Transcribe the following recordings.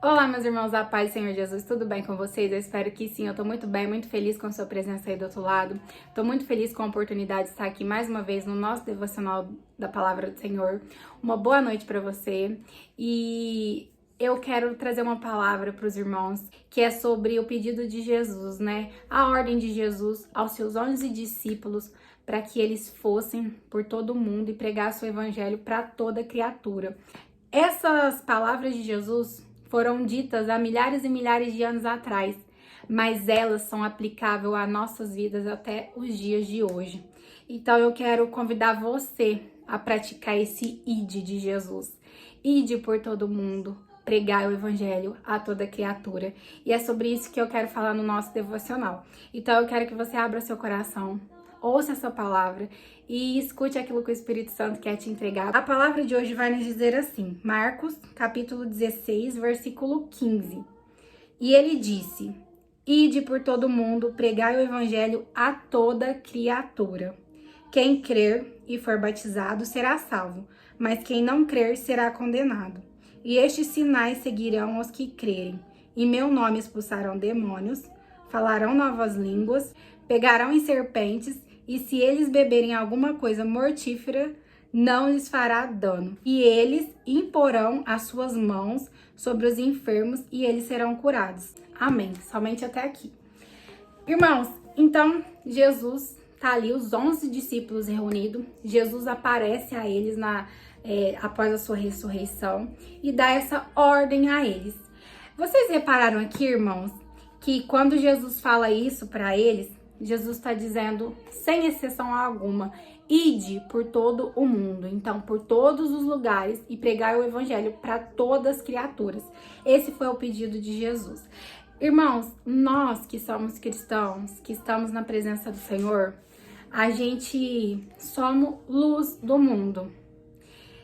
Olá, meus irmãos, a paz do Senhor Jesus, tudo bem com vocês? Eu espero que sim, eu tô muito bem, muito feliz com a sua presença aí do outro lado. Tô muito feliz com a oportunidade de estar aqui mais uma vez no nosso devocional da Palavra do Senhor. Uma boa noite para você e eu quero trazer uma palavra para os irmãos que é sobre o pedido de Jesus, né? A ordem de Jesus aos seus 11 discípulos para que eles fossem por todo o mundo e pregassem o evangelho para toda criatura. Essas palavras de Jesus foram ditas há milhares e milhares de anos atrás, mas elas são aplicáveis às nossas vidas até os dias de hoje. Então eu quero convidar você a praticar esse ide de Jesus. Ide por todo mundo, pregar o evangelho a toda criatura. E é sobre isso que eu quero falar no nosso devocional. Então eu quero que você abra seu coração, ouça essa palavra e escute aquilo que o Espírito Santo quer te entregar. A palavra de hoje vai nos dizer assim, Marcos, capítulo 16, versículo 15. E ele disse, ide por todo mundo, pregai o evangelho a toda criatura. Quem crer e for batizado será salvo, mas quem não crer será condenado. E estes sinais seguirão os que crerem. Em meu nome expulsarão demônios, falarão novas línguas, pegarão em serpentes, e se eles beberem alguma coisa mortífera, não lhes fará dano. E eles imporão as suas mãos sobre os enfermos e eles serão curados. Amém. Somente até aqui. Irmãos, então Jesus tá ali, os 11 discípulos reunidos. Jesus aparece a eles após a sua ressurreição e dá essa ordem a eles. Vocês repararam aqui, irmãos, que quando Jesus fala isso para eles, Jesus está dizendo, sem exceção alguma, ide por todo o mundo, então por todos os lugares e pregar o evangelho para todas as criaturas. Esse foi o pedido de Jesus. Irmãos, nós que somos cristãos, que estamos na presença do Senhor, a gente somos luz do mundo.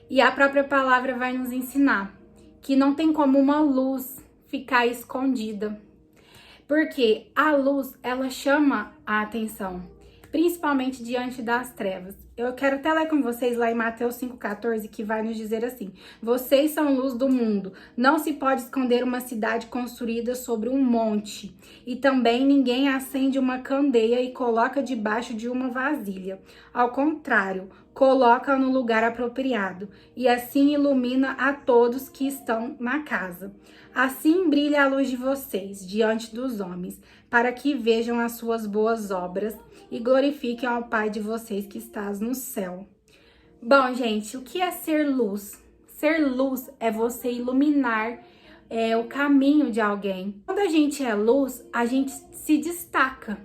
E a própria palavra vai nos ensinar que não tem como uma luz ficar escondida. Porque a luz, ela chama a atenção, principalmente diante das trevas. Eu quero até ler com vocês lá em Mateus 5,14, que vai nos dizer assim, vocês são luz do mundo, não se pode esconder uma cidade construída sobre um monte. E também ninguém acende uma candeia e coloca debaixo de uma vasilha. Ao contrário, coloca no lugar apropriado, e assim ilumina a todos que estão na casa. Assim brilha a luz de vocês diante dos homens, para que vejam as suas boas obras e glorifiquem ao Pai de vocês que estás no céu. Bom, gente, o que é ser luz? Ser luz é você iluminar o caminho de alguém. Quando a gente é luz, a gente se destaca.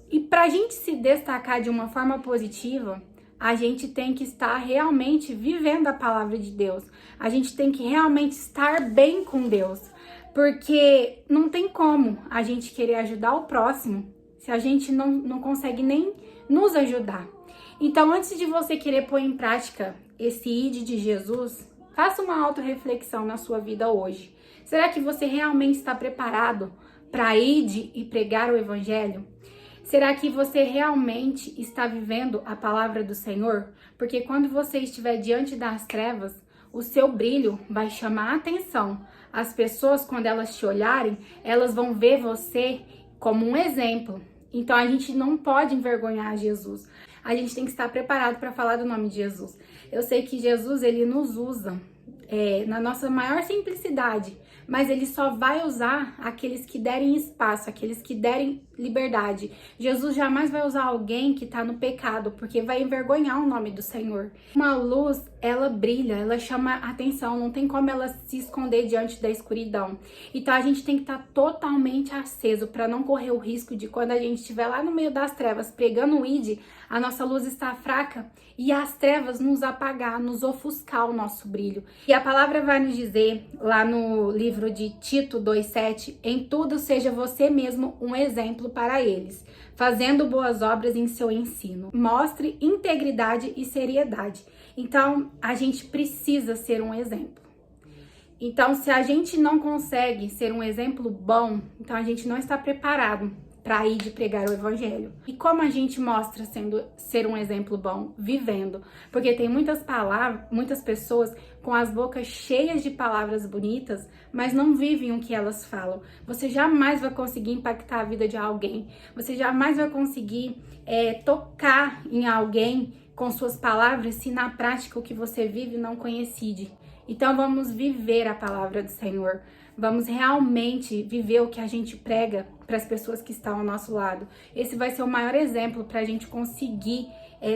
E para a gente se destacar de uma forma positiva, a gente tem que estar realmente vivendo a palavra de Deus. A gente tem que realmente estar bem com Deus. Porque não tem como a gente querer ajudar o próximo se a gente não consegue nem nos ajudar. Então, antes de você querer pôr em prática esse ide de Jesus, faça uma autorreflexão na sua vida hoje. Será que você realmente está preparado para ir e pregar o evangelho? Será que você realmente está vivendo a palavra do Senhor? Porque quando você estiver diante das trevas, o seu brilho vai chamar a atenção. As pessoas, quando elas te olharem, elas vão ver você como um exemplo. Então, a gente não pode envergonhar Jesus. A gente tem que estar preparado para falar do nome de Jesus. Eu sei que Jesus, ele nos usa na nossa maior simplicidade, mas ele só vai usar aqueles que derem espaço, aqueles que derem liberdade. Jesus jamais vai usar alguém que está no pecado, porque vai envergonhar o nome do Senhor. Uma luz, ela brilha, ela chama atenção, não tem como ela se esconder diante da escuridão. Então a gente tem que estar totalmente aceso para não correr o risco de quando a gente estiver lá no meio das trevas pregando o ide, a nossa luz está fraca e as trevas nos apagar, nos ofuscar o nosso brilho. E a palavra vai nos dizer lá no livro de Tito 2,7, em tudo seja você mesmo um exemplo para eles, fazendo boas obras em seu ensino. Mostre integridade e seriedade. Então, a gente precisa ser um exemplo. Então, se a gente não consegue ser um exemplo bom, então a gente não está preparado para ir de pregar o evangelho. E como a gente mostra ser um exemplo bom? Vivendo. Porque tem muitas pessoas com as bocas cheias de palavras bonitas, mas não vivem o que elas falam. Você jamais vai conseguir impactar a vida de alguém. Você jamais vai conseguir tocar em alguém com suas palavras se na prática o que você vive não coincide. Então vamos viver a palavra do Senhor. Vamos realmente viver o que a gente prega para as pessoas que estão ao nosso lado. Esse vai ser o maior exemplo para a gente conseguir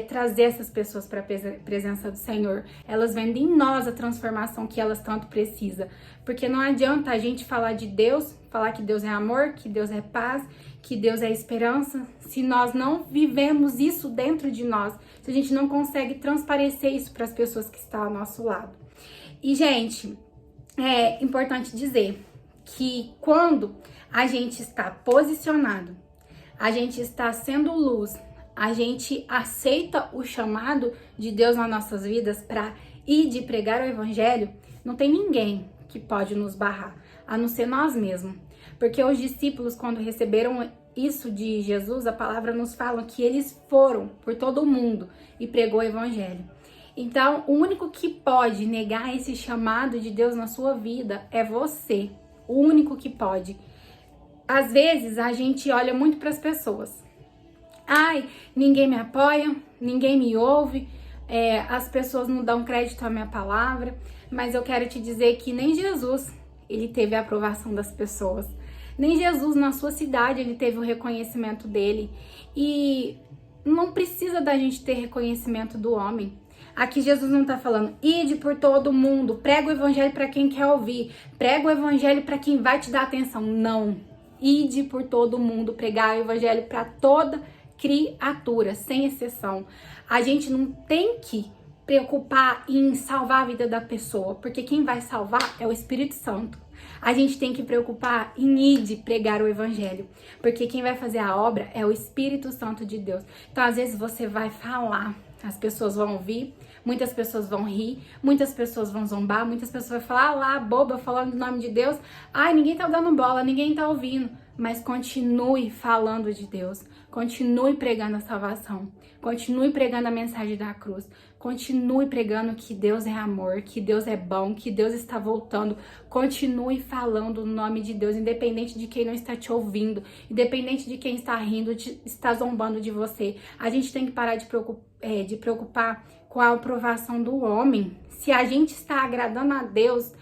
trazer essas pessoas para a presença do Senhor. Elas vendo em nós a transformação que elas tanto precisam. Porque não adianta a gente falar de Deus, falar que Deus é amor, que Deus é paz, que Deus é esperança, se nós não vivemos isso dentro de nós, se a gente não consegue transparecer isso para as pessoas que estão ao nosso lado. E, gente, é importante dizer que quando a gente está posicionado, a gente está sendo luz, a gente aceita o chamado de Deus nas nossas vidas para ir de pregar o evangelho, não tem ninguém que pode nos barrar, a não ser nós mesmos. Porque os discípulos, quando receberam isso de Jesus, a palavra nos fala que eles foram por todo o mundo e pregou o evangelho. Então, o único que pode negar esse chamado de Deus na sua vida é você. O único que pode. Às vezes, a gente olha muito para as pessoas. Ai, ninguém me apoia, ninguém me ouve, as pessoas não dão crédito à minha palavra. Mas eu quero te dizer que nem Jesus, ele teve a aprovação das pessoas. Nem Jesus, na sua cidade, ele teve o reconhecimento dele. E não precisa da gente ter reconhecimento do homem. Aqui Jesus não está falando, ide por todo mundo, prega o evangelho para quem quer ouvir, prega o evangelho para quem vai te dar atenção. Não, ide por todo mundo, pregar o evangelho para toda criatura, sem exceção. A gente não tem que preocupar em salvar a vida da pessoa, porque quem vai salvar é o Espírito Santo. A gente tem que preocupar em ir de pregar o evangelho, porque quem vai fazer a obra é o Espírito Santo de Deus. Então, às vezes você vai falar, as pessoas vão ouvir, muitas pessoas vão rir, muitas pessoas vão zombar, muitas pessoas vão falar, lá, boba, falando o nome de Deus. Ai, ninguém tá dando bola, ninguém tá ouvindo. Mas continue falando de Deus, continue pregando a salvação, continue pregando a mensagem da cruz, continue pregando que Deus é amor, que Deus é bom, que Deus está voltando. Continue falando o nome de Deus, independente de quem não está te ouvindo, independente de quem está rindo, está zombando de você. A gente tem que parar de preocupar com a aprovação do homem. Se a gente está agradando a Deus,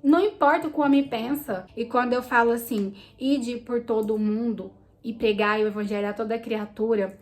não importa o que o homem pensa. E quando eu falo assim, ide por todo o mundo e pregai o evangelho a toda criatura,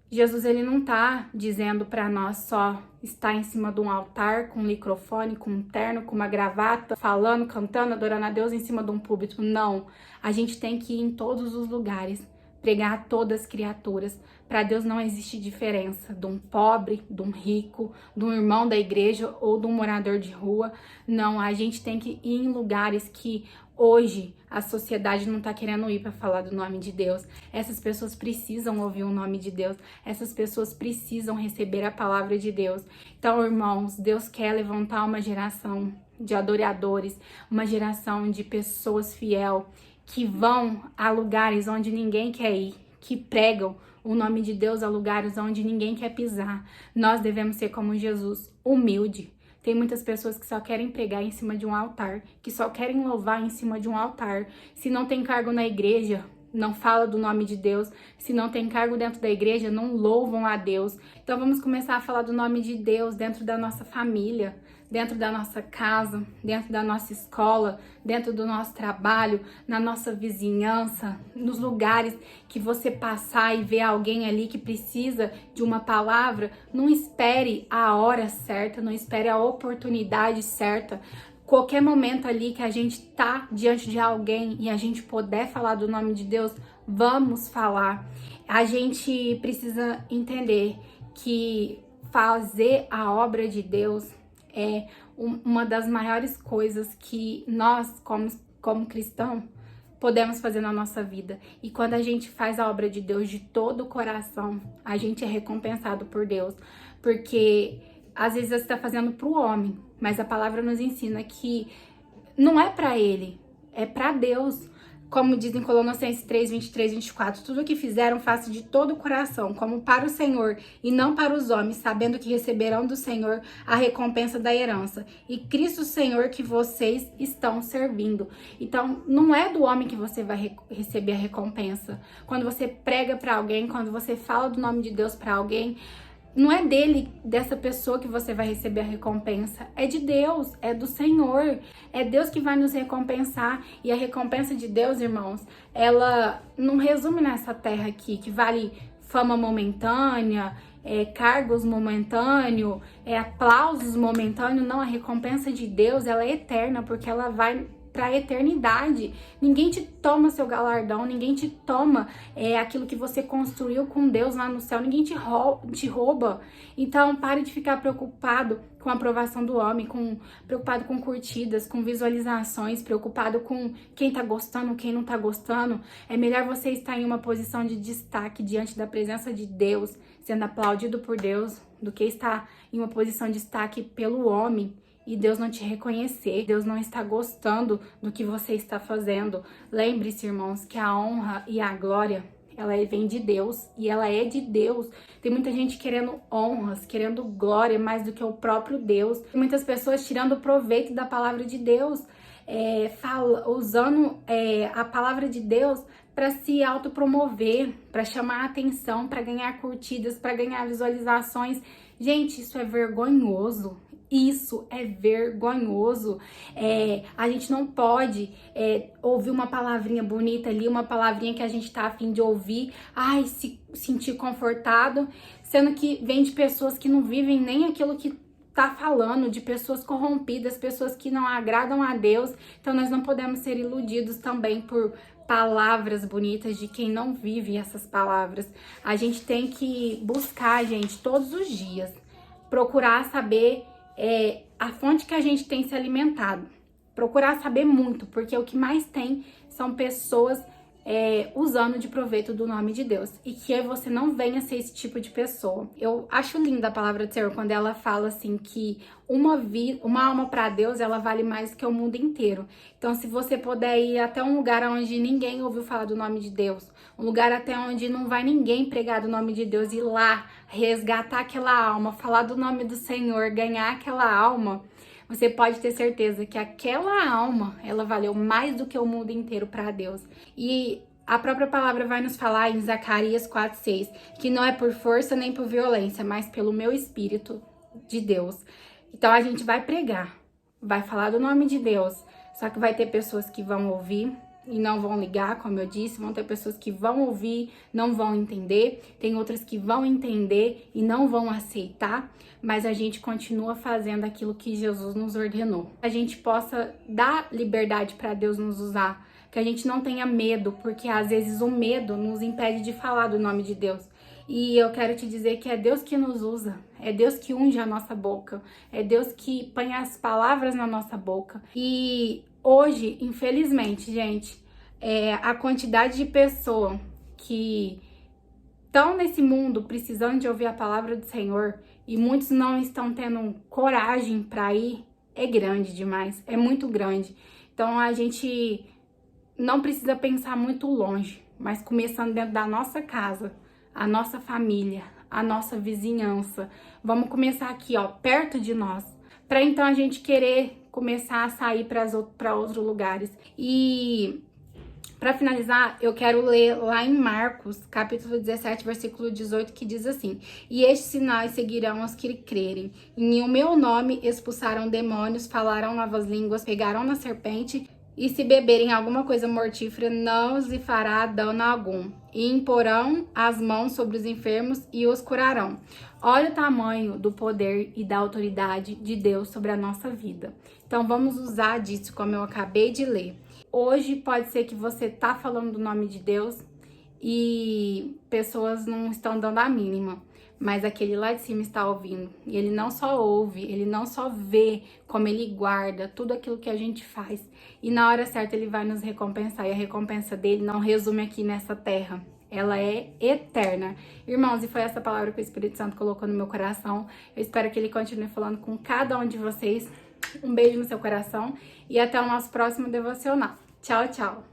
Jesus, ele não tá dizendo para nós só estar em cima de um altar com um microfone, com um terno, com uma gravata, falando, cantando, adorando a Deus em cima de um púlpito. Não, a gente tem que ir em todos os lugares, pregar a todas as criaturas. Para Deus não existe diferença de um pobre, de um rico, de um irmão da igreja ou de um morador de rua. Não, a gente tem que ir em lugares que hoje a sociedade não está querendo ir para falar do nome de Deus. Essas pessoas precisam ouvir o nome de Deus. Essas pessoas precisam receber a palavra de Deus. Então, irmãos, Deus quer levantar uma geração de adoradores, uma geração de pessoas fiéis que vão a lugares onde ninguém quer ir, que pregam o nome de Deus a lugares onde ninguém quer pisar. Nós devemos ser como Jesus, humilde. Tem muitas pessoas que só querem pregar em cima de um altar, que só querem louvar em cima de um altar. Se não tem cargo na igreja, não fala do nome de Deus. Se não tem cargo dentro da igreja, não louvam a Deus. Então vamos começar a falar do nome de Deus dentro da nossa família, dentro da nossa casa, dentro da nossa escola, dentro do nosso trabalho, na nossa vizinhança, nos lugares que você passar e ver alguém ali que precisa de uma palavra. Não espere a hora certa, não espere a oportunidade certa. Qualquer momento ali que a gente tá diante de alguém e a gente puder falar do nome de Deus, vamos falar. A gente precisa entender que fazer a obra de Deus é uma das maiores coisas que nós, como cristãos, podemos fazer na nossa vida. E quando a gente faz a obra de Deus de todo o coração, a gente é recompensado por Deus. Porque às vezes você está fazendo para o homem, mas a palavra nos ensina que não é para ele, é para Deus. como diz em Colossenses 3, 23, 24, tudo o que fizeram faça de todo o coração, como para o Senhor e não para os homens, sabendo que receberão do Senhor a recompensa da herança. E Cristo Senhor que vocês estão servindo. Então, não é do homem que você vai receber a recompensa. Quando você prega para alguém, quando você fala do nome de Deus para alguém, não é dele, dessa pessoa que você vai receber a recompensa. É de Deus, é do Senhor. É Deus que vai nos recompensar. E a recompensa de Deus, irmãos, ela não resume nessa terra aqui, que vale fama momentânea, cargos momentâneos, aplausos momentâneos. Não, a recompensa de Deus, ela é eterna, porque ela vai para a eternidade. Ninguém te toma seu galardão, ninguém te toma aquilo que você construiu com Deus lá no céu, ninguém te rouba. Então, pare de ficar preocupado com a aprovação do homem, preocupado com curtidas, com visualizações, preocupado com quem tá gostando, quem não tá gostando. É melhor você estar em uma posição de destaque diante da presença de Deus, sendo aplaudido por Deus, do que estar em uma posição de destaque pelo homem e Deus não te reconhecer, Deus não está gostando do que você está fazendo. Lembre-se, irmãos, que a honra e a glória, ela vem de Deus e ela é de Deus. Tem muita gente querendo honras, querendo glória mais do que o próprio Deus. Tem muitas pessoas tirando proveito da palavra de Deus, usando a palavra de Deus para se autopromover, para chamar a atenção, para ganhar curtidas, para ganhar visualizações. Gente, isso é vergonhoso. Isso é vergonhoso. A gente não pode ouvir uma palavrinha bonita ali, uma palavrinha que a gente tá a fim de ouvir, se sentir confortado, sendo que vem de pessoas que não vivem nem aquilo que tá falando, de pessoas corrompidas, pessoas que não agradam a Deus. Então nós não podemos ser iludidos também por palavras bonitas de quem não vive essas palavras. A gente tem que buscar, gente, todos os dias, procurar saber a fonte que a gente tem se alimentado. Procurar saber muito, porque o que mais tem são pessoas usando de proveito do nome de Deus. E que você não venha ser esse tipo de pessoa. Eu acho linda a palavra do Senhor quando ela fala assim que uma alma para Deus, ela vale mais que o mundo inteiro. Então, se você puder ir até um lugar onde ninguém ouviu falar do nome de Deus, um lugar até onde não vai ninguém pregar do nome de Deus, ir lá, resgatar aquela alma, falar do nome do Senhor, ganhar aquela alma, você pode ter certeza que aquela alma, ela valeu mais do que o mundo inteiro para Deus. E a própria palavra vai nos falar em Zacarias 4:6, que não é por força nem por violência, mas pelo meu Espírito de Deus. Então a gente vai pregar, vai falar do nome de Deus, só que vai ter pessoas que vão ouvir e não vão ligar, como eu disse, vão ter pessoas que vão ouvir, não vão entender, tem outras que vão entender e não vão aceitar, mas a gente continua fazendo aquilo que Jesus nos ordenou. A gente possa dar liberdade para Deus nos usar, que a gente não tenha medo, porque às vezes o medo nos impede de falar do nome de Deus. E eu quero te dizer que é Deus que nos usa, é Deus que unge a nossa boca, é Deus que põe as palavras na nossa boca. E hoje, infelizmente, gente, a quantidade de pessoas que estão nesse mundo precisando de ouvir a palavra do Senhor e muitos não estão tendo coragem para ir, é grande demais, é muito grande. Então a gente não precisa pensar muito longe, mas começando dentro da nossa casa, a nossa família, a nossa vizinhança. Vamos começar aqui, ó, perto de nós, para então a gente querer começar a sair para outros lugares. E para finalizar, eu quero ler lá em Marcos, capítulo 17, versículo 18, que diz assim: E estes sinais seguirão os que crerem. Em o meu nome expulsaram demônios, falaram novas línguas, pegaram na serpente, e se beberem alguma coisa mortífera, não lhes fará dano algum. E imporão as mãos sobre os enfermos e os curarão. Olha o tamanho do poder e da autoridade de Deus sobre a nossa vida. Então vamos usar disso, como eu acabei de ler. Hoje pode ser que você tá falando do nome de Deus e pessoas não estão dando a mínima, mas aquele lá de cima está ouvindo. E ele não só ouve, ele não só vê, como ele guarda tudo aquilo que a gente faz. E na hora certa ele vai nos recompensar. E a recompensa dele não resume aqui nessa terra. Ela é eterna. Irmãos, e foi essa palavra que o Espírito Santo colocou no meu coração. Eu espero que ele continue falando com cada um de vocês. Um beijo no seu coração e até o nosso próximo devocional. Tchau, tchau!